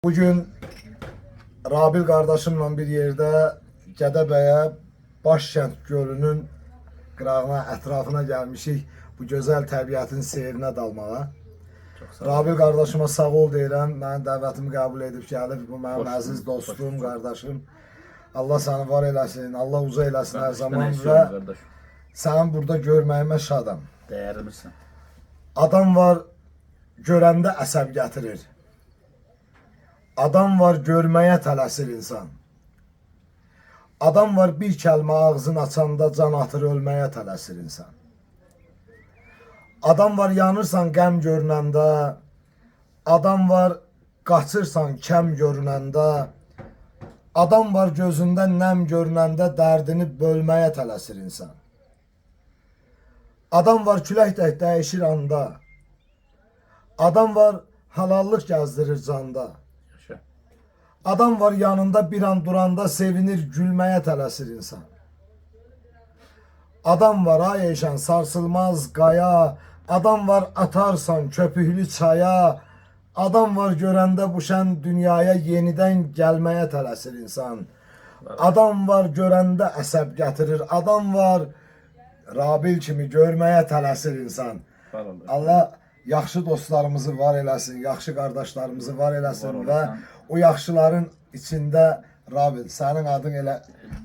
Bugün Rabil kardeşimle bir yerde Gədəbəyə Başkənd gölünün qırağına, ətrafına gəlmişik. Bu gözəl təbiətin seyrinə dalmağa. Rabil kardeşime sağ ol deyirəm. Mənim dəvətimi qəbul edib gəlib. Bu mənim əziz dostum, qardaşım. Allah səni var eləsin, Allah uza eləsin hər zaman və sənin burada görməyimə şadam. Dəyərlisən. Adam var, görəndə əsəb gətirir. Adam var, görməyə tələsir insan. Adam var, bir kəlmə ağzını açanda can atır, ölməyə tələsir insan. Adam var, yanırsan qəm görünəndə. Adam var, qaçırsan kəm görünəndə. Adam var, gözündə nəm görünəndə dərdini bölməyə tələsir insan. Adam var, külək tək dəyişir anda. Adam var, halallıq gəzdirir canda. Adam var, yanında bir an duranda sevinir, gülməyə tələsir insan. Adam var, ay eşən sarsılmaz qaya. Adam var, atarsan köpüklü çaya. Adam var, görəndə bu şən dünyaya yenidən gəlməyə tələsir insan. Adam var, görəndə əsəb gətirir. Adam var, Rabil kimi görməyə tələsir insan. Allah yaxşı dostlarımızı var eləsin, yaxşı qardaşlarımızı var eləsin və o yaxşıların içində Rabil, sənin adın elə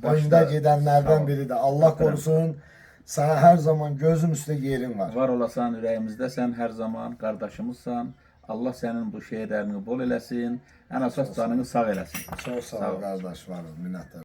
öndə gedənlərdən biridir. Allah korusun, sənə hər zaman gözüm üstə yerin var. Var olasan ürəyimizdə, sən hər zaman qardaşımızsan. Allah sənin bu şehirlərini bol eləsin, ən əsas canını sağ eləsin. Çox sağ ol qardaş, var ol, minnətlər.